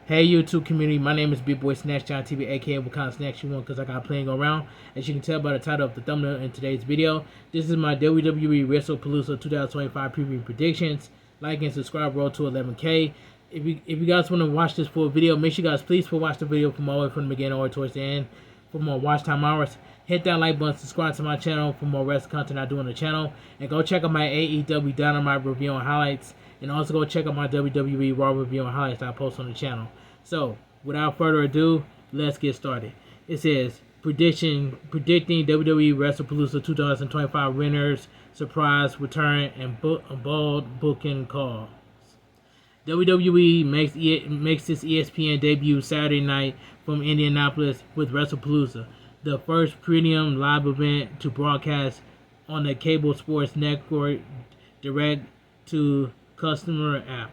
Hey YouTube community, my name is Big Boy Snatch John TV, aka what kind of snacks you want, because I got plenty going around. As you can tell by the title of the thumbnail in today's video, this is my WWE Wrestlepalooza 2025 preview predictions. Like and subscribe, roll to 11K. If you guys want to watch this full video, make sure you guys please watch the video from all the way from the beginning or towards the end for more watch time hours. Hit that like button, subscribe to my channel for more wrestling content I do on the channel, and go check out my AEW Dynamite review and highlights, and also go check out my WWE Raw review and highlights that I post on the channel. So, without further ado, let's get started. It says, predicting WWE Wrestlepalooza 2025 winners, surprise return, and bold booking calls. WWE makes its ESPN debut Saturday night from Indianapolis with Wrestlepalooza, the first premium live event to broadcast on the cable sports network direct to consumer app.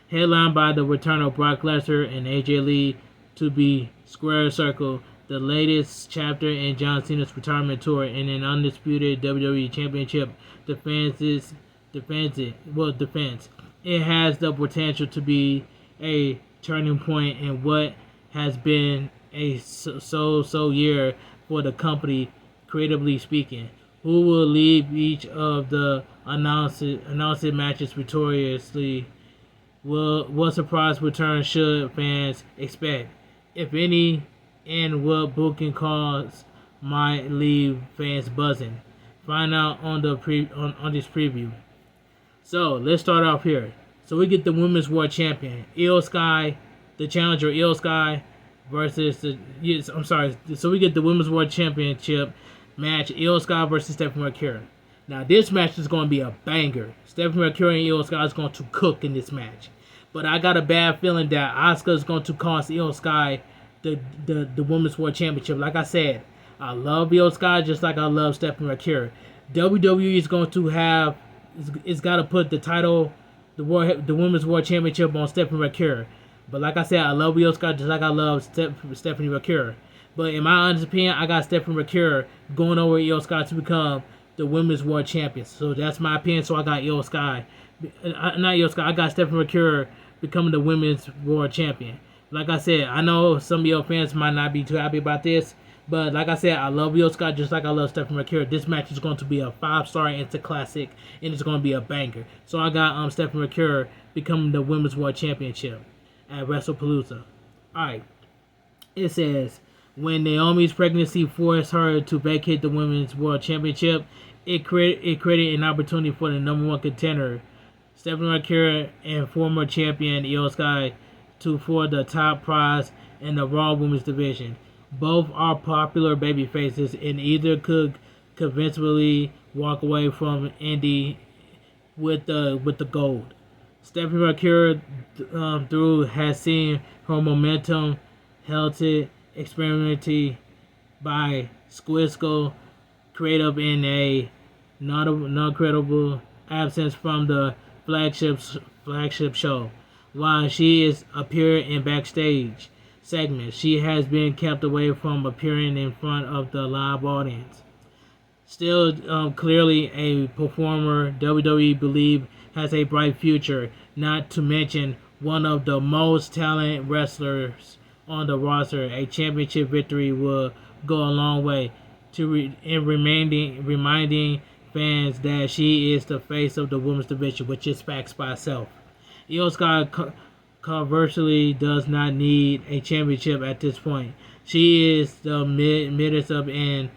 Headlined by the return of Brock Lesnar and AJ Lee to be Square Circle, the latest chapter in John Cena's retirement tour, in an undisputed WWE Championship defense. It has the potential to be a turning point in what has been a so year for the company, creatively speaking. Who will leave each of the announced matches victoriously? What surprise return should fans expect, if any, and what booking calls might leave fans buzzing? Find out on this preview. So let's start off here. So we get the Women's World Champion, Io Sky, the challenger Io Sky, versus So we get the Women's World Championship match, Io Sky versus Stephanie Mercury. Now this match is going to be a banger. Stephanie Mercury and Io Sky is going to cook in this match. But I got a bad feeling that Asuka is going to cost Io Sky the Women's World Championship. Like I said, I love Io Sky just like I love Stephanie Mercury. WWE is going to have, it's got to put the title, the Women's World Championship on Stephanie Mercury. But like I said, I love Io Sky just like I love Stephanie Mercury. But in my honest opinion, I got Stephanie Mercury going over Io Sky to become the Women's World Champion. So that's my opinion. So I got Io Sky. Not Io Sky. I got Stephanie Mercury becoming the Women's World Champion. Like I said, I know some of your fans might not be too happy about this. But like I said, I love Io Sky just like I love Stephanie Mercury. This match is going to be a 5-star Insta Classic. And it's going to be a banger. So I got Stephanie Mercury becoming the Women's World Championship at Wrestlepalooza. Alright. It says, when Naomi's pregnancy forced her to vacate the Women's World Championship, it created an opportunity for the number one contender, Stephanie Mercury, and former champion Io Sky for the top prize in the Raw Women's division. Both are popular babyfaces, and either could convincingly walk away from Indy with the gold. Stephanie Mercury has seen her momentum halted experimenting by Squisco creative in a not credible absence from the flagship show. While she is appearing in backstage segments, she has been kept away from appearing in front of the live audience. Still clearly a performer WWE believe has a bright future, not to mention one of the most talented wrestlers on the roster. A championship victory will go a long way in reminding fans that she is the face of the women's division, which is facts by itself. Io Sky conversely does not need a championship at this point. She is the midst of an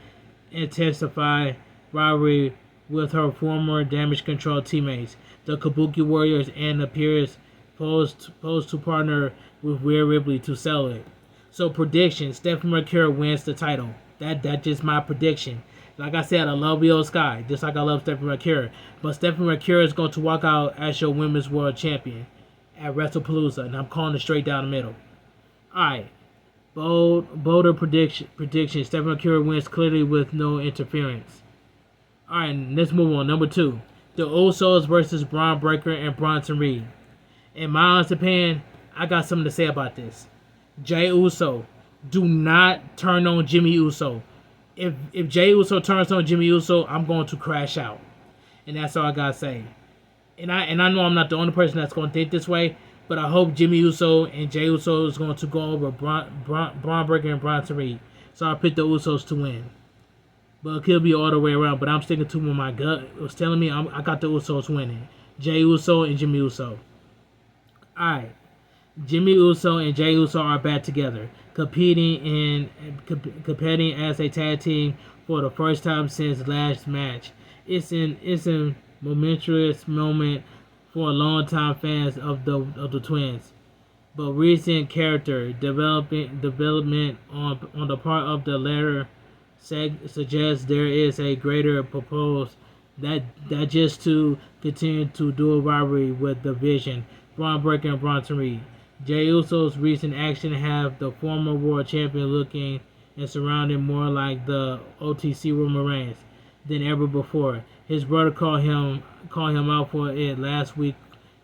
intensified rivalry with her former Damage Control teammates, the Kabuki Warriors, and appears posed to partner with Rhea Ripley to sell it. So prediction, Stephanie Mercury wins the title. That's just my prediction. Like I said, I love Io Sky, just like I love Stephanie Mercury. But Stephanie Mercury is going to walk out as your Women's World Champion at Wrestlepalooza, and I'm calling it straight down the middle. Alright, bolder prediction. Stephanie Mercury wins clearly with no interference. Alright, let's move on. Number 2, the Usos versus Braun Breaker and Bronson Reed. In my honest opinion, I got something to say about this. Jey Uso, do not turn on Jimmy Uso. If Jey Uso turns on Jimmy Uso, I'm going to crash out. And that's all I gotta say. And I know I'm not the only person that's going to think this way, But I hope Jimmy Uso and Jey Uso is going to go over Braun Breaker and Bronson Reed. So I picked the Usos to win. But it could be all the way around. But I'm sticking to what my gut was telling me. I got the Usos winning. Jey Uso and Jimmy Uso. Alright. Jimmy Uso and Jey Uso are back together, competing as a tag team for the first time since last match. It's a momentous moment for longtime fans of the twins. But recent character development on the part of the latter suggests there is a greater purpose that just to continue to do a rivalry with the Vision, Braun Breaker and Bronson Reed. Jey Uso's recent action have the former world champion looking and surrounding more like the OTC Roman Reigns than ever before. His brother called him out for it last week,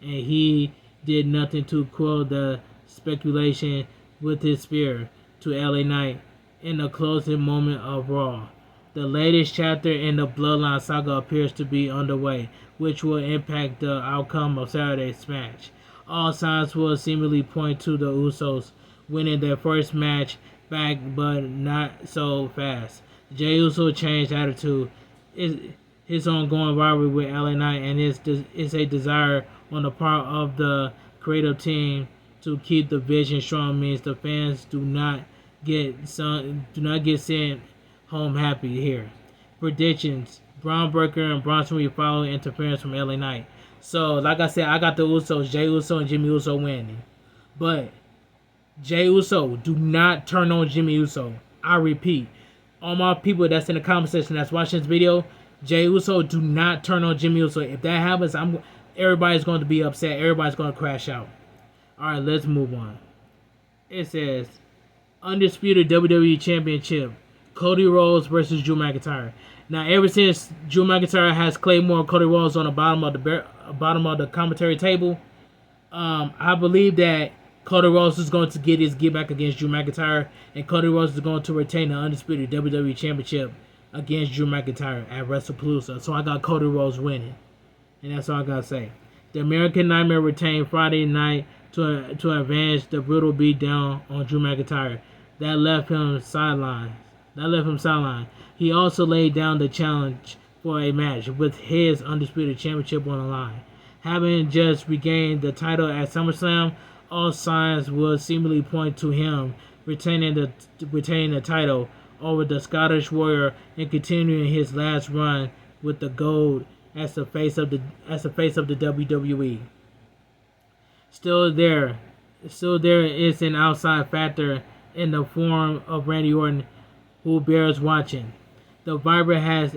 and he did nothing to quell the speculation with his spear to LA Knight in the closing moment of Raw. The latest chapter in the Bloodline saga appears to be underway, which will impact the outcome of Saturday's match. All signs will seemingly point to the Usos winning their first match back, but not so fast. Jey Uso changed attitude. His ongoing rivalry with LA Knight and is a desire on the part of the creative team to keep the Vision strong means the fans do not get sent home happy here. Predictions: Braun Breaker and Bronson Reed follow interference from LA Knight. So, like I said, I got the Usos, Jey Uso and Jimmy Uso winning. But Jey Uso, do not turn on Jimmy Uso. I repeat, all my people that's in the comment section that's watching this video, Jey Uso, do not turn on Jimmy Uso. If that happens, everybody's going to be upset. Everybody's going to crash out. All right, let's move on. It says, Undisputed WWE Championship, Cody Rhodes versus Drew McIntyre. Now, ever since Drew McIntyre has Claymore and Cody Rhodes on the bottom of the commentary table, I believe that Cody Rhodes is going to get his get back against Drew McIntyre, and Cody Rhodes is going to retain the Undisputed WWE Championship against Drew McIntyre at Wrestlepalooza. So I got Cody Rhodes winning, and that's all I gotta say. The American Nightmare retained Friday night to avenge the brutal beatdown on Drew McIntyre that left him sidelined. He also laid down the challenge for a match with his Undisputed Championship on the line. Having just regained the title at SummerSlam, all signs would seemingly point to him retaining the title over the Scottish Warrior and continuing his last run with the gold as the face of the WWE. Still there is an outside factor in the form of Randy Orton, who bears watching. The Viper has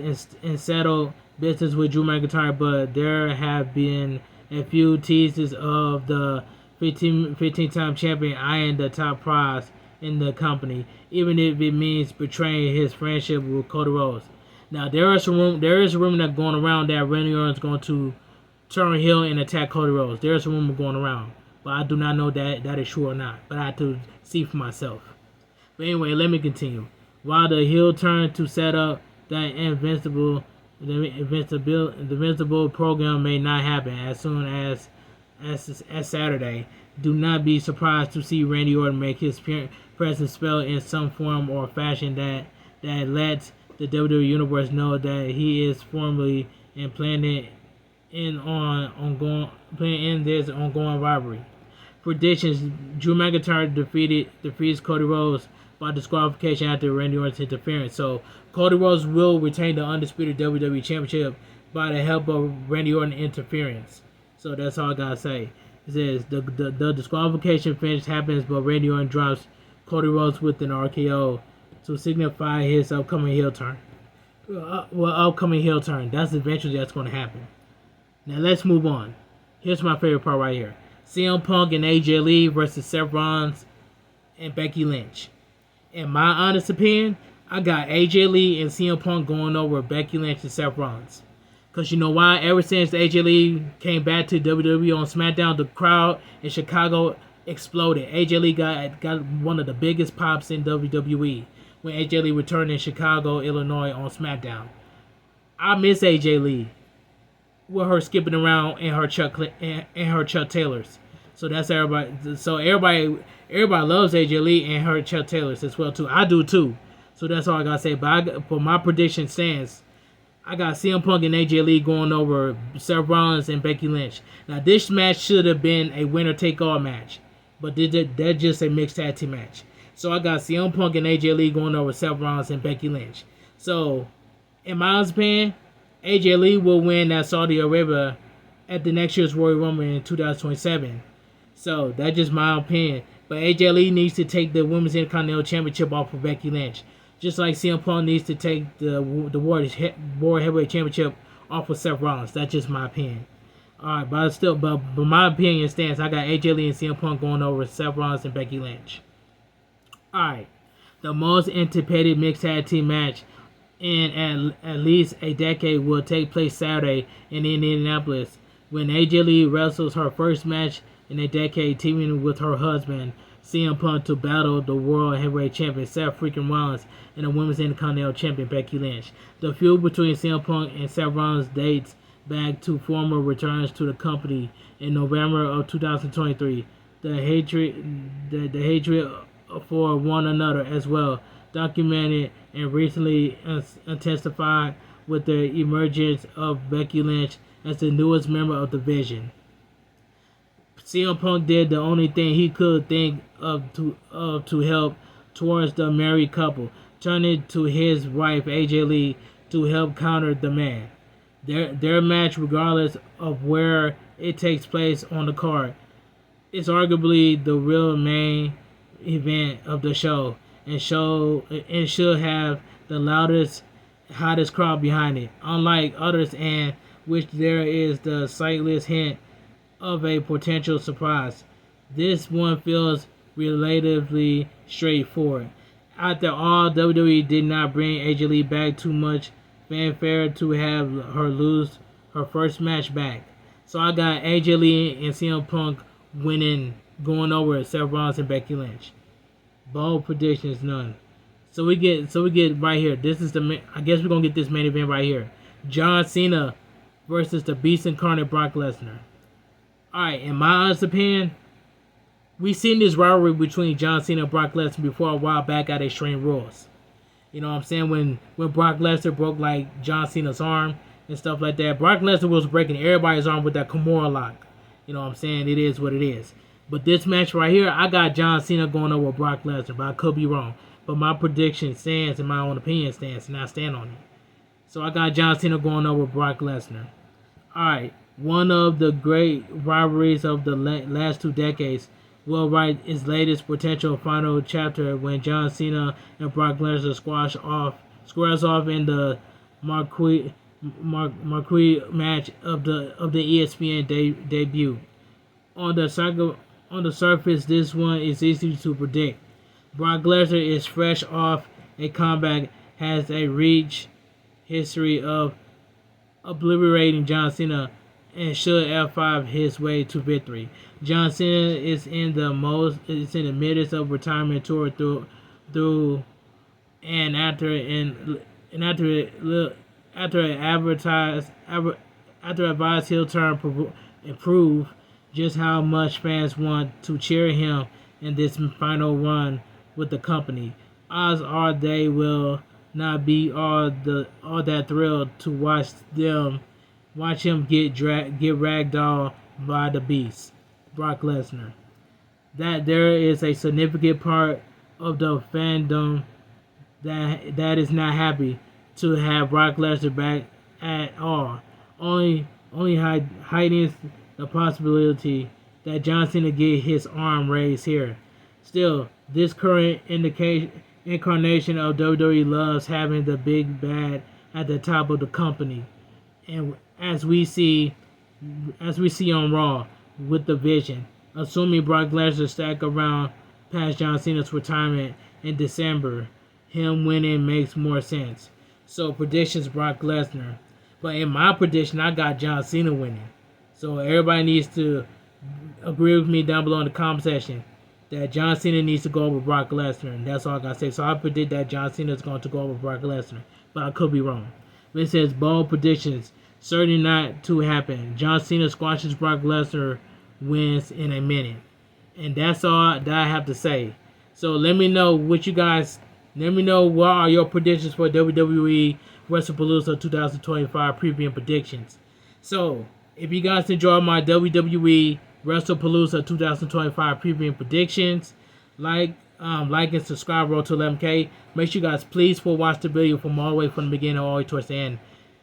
settled business with Drew McIntyre, but there have been a few teases of the 15-time champion eyeing the top prize in the company, even if it means betraying his friendship with Cody Rhodes. Now, there is a rumor that's going around that Randy Orton is going to turn heel and attack Cody Rhodes. There is a rumor going around, but I do not know that is true or not. But I have to see for myself. But anyway, let me continue. While the heel turn to set up that invincible program may not happen as soon as Saturday, do not be surprised to see Randy Orton make his presence felt in some form or fashion that lets the WWE Universe know that he is formally and planning in this ongoing rivalry. Predictions: Drew McIntyre defeats Cody Rhodes by disqualification after Randy Orton's interference. So Cody Rhodes will retain the Undisputed WWE Championship by the help of Randy Orton interference. So that's all I gotta say. It says the disqualification finish happens, but Randy Orton drops Cody Rhodes with an RKO to signify his upcoming heel turn. That's eventually going to happen. Now let's move on. Here's my favorite part right here. CM Punk and AJ Lee versus Seth Rollins and Becky Lynch. In my honest opinion, I got AJ Lee and CM Punk going over Becky Lynch and Seth Rollins. Because you know why? Ever since AJ Lee came back to WWE on SmackDown, the crowd in Chicago exploded. AJ Lee got one of the biggest pops in WWE when AJ Lee returned in Chicago, Illinois on SmackDown. I miss AJ Lee with her skipping around in her Chuck Taylors. So that's everybody. So everybody loves AJ Lee and her Chuck Taylors as well too. I do too. So that's all I gotta say. But for my prediction stands, I got CM Punk and AJ Lee going over Seth Rollins and Becky Lynch. Now this match should have been a winner take all match, but that's just a mixed tag team match. So I got CM Punk and AJ Lee going over Seth Rollins and Becky Lynch. So in my opinion, AJ Lee will win that Saudi Arabia at the next year's Royal Rumble in 2027. So that's just my opinion. But AJ Lee needs to take the Women's Intercontinental Championship off of Becky Lynch. Just like CM Punk needs to take the World Heavyweight Championship off of Seth Rollins. That's just my opinion. Alright, but my opinion stands. I got AJ Lee and CM Punk going over Seth Rollins and Becky Lynch. Alright. The most anticipated mixed tag team match in at least a decade will take place Saturday in Indianapolis when AJ Lee wrestles her first match in a decade, teaming with her husband CM Punk to battle the World Heavyweight Champion Seth freaking Rollins and the Women's Intercontinental Champion Becky Lynch. The feud between CM Punk and Seth Rollins dates back to former returns to the company in November of 2023. The hatred for one another as well documented and recently intensified with the emergence of Becky Lynch as the newest member of the Vision. CM Punk did the only thing he could think of to help towards the married couple, turning to his wife AJ Lee to help counter the man. Their match, regardless of where it takes place on the card, is arguably the real main event of the show and should have the loudest, hottest crowd behind it. Unlike others in which there is the slightest hint of a potential surprise, this one feels relatively straightforward. After all, WWE did not bring AJ Lee back too much fanfare to have her lose her first match back. So I got AJ Lee and CM Punk winning, going over Seth Rollins and Becky Lynch. Bold predictions, none. So we get right here. This is I guess we're gonna get this main event right here. John Cena versus the Beast Incarnate Brock Lesnar. Alright, in my honest opinion, we seen this rivalry between John Cena and Brock Lesnar before a while back at Extreme Rules. You know what I'm saying? When Brock Lesnar broke like John Cena's arm and stuff like that. Brock Lesnar was breaking everybody's arm with that Kimura lock. You know what I'm saying? It is what it is. But this match right here, I got John Cena going over Brock Lesnar, but I could be wrong. But my prediction stands and my own opinion stands, and I stand on it. So I got John Cena going over Brock Lesnar. Alright, one of the great rivalries of the last 2 decades will write its latest potential final chapter when John Cena and Brock Lesnar squares off in the Marquee match of the ESPN debut. On the surface, this one is easy to predict. Brock Lesnar is fresh off a comeback, has a rich history of obliterating John Cena, and should F5 his way to victory. John Cena is in the midst of retirement tour through and after advice he'll turn and prove just how much fans want to cheer him in this final run with the company. Odds are they will not be all that thrilled to watch him get ragdolled by the Beast, Brock Lesnar. That there is a significant part of the fandom that is not happy to have Brock Lesnar back at all. Only heightens the possibility that John Cena get his arm raised here. Still, this current incarnation of WWE loves having the big bad at the top of the company, and as we see on Raw with the Vision, assuming Brock Lesnar stack around past John Cena's retirement in December, him winning makes more sense. So predictions Brock Lesnar, but in my prediction I got John Cena winning. So everybody needs to agree with me down below in the comment section that John Cena needs to go over Brock Lesnar, and that's all I gotta say. So I predict that John Cena is going to go over Brock Lesnar, but I could be wrong. But it says bold predictions, certainly not to happen. John Cena squashes Brock Lesnar wins in a minute. And that's all that I have to say. So let me know what you guys. Let me know what are your predictions for WWE Wrestlepalooza 2025 preview and predictions. So if you guys enjoy my WWE Wrestlepalooza 2025 preview and predictions, like and subscribe, roll to 11K. Make sure you guys please watch the video from all the way from the beginning all the way towards the end.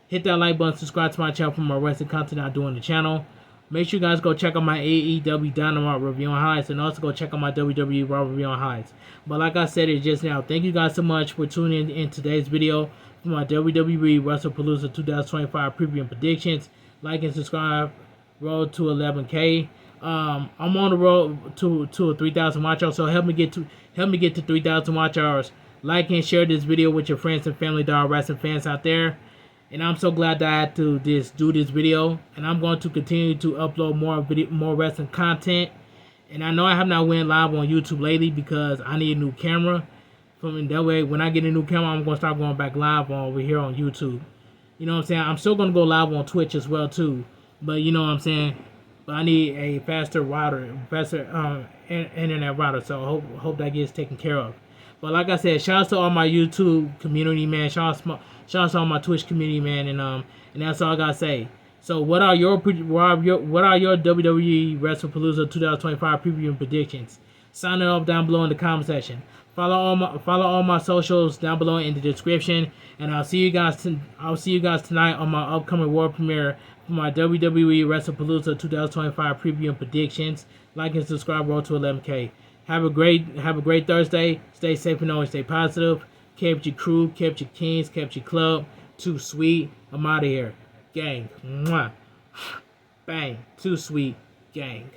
Hit that like button, subscribe to my channel for more wrestling content I do on the channel. Make sure you guys go check out my AEW Dynamite review on highlights, and also go check out my WWE Raw review on highlights. But like I said it just now, thank you guys so much for tuning in today's video for my WWE Wrestlepalooza 2025 preview and predictions. Like and subscribe, roll to 11K. I'm on the road to 3,000 watch hours, so help me get to 3,000 watch hours. Like and share this video with your friends and family that are wrestling fans out there. And I'm so glad that I had to do this video, and I'm going to continue to upload more wrestling content. And I know I have not went live on YouTube lately because I need a new camera. That way, when I get a new camera, I'm going to start going back live over here on YouTube. You know what I'm saying? I'm still going to go live on Twitch as well too, but you know what I'm saying. But I need a faster internet router, so I hope that gets taken care of. But like I said, shout out to all my YouTube community, man. Shout out to all my Twitch community, man, and that's all I gotta say. So what are your WWE Wrestlepalooza 2025 preview and predictions? Sign it up down below in the comment section. Follow all my socials down below in the description, and I'll see you guys tonight on my upcoming world premiere for my WWE Wrestlepalooza 2025 preview and predictions. Like and subscribe, roll to 11K. Have a great Thursday. Stay safe and always stay positive. Kept your crew, kept your kings, kept your club. Too sweet. I'm out of here. Gang. Mwah. Bang. Too sweet. Gang.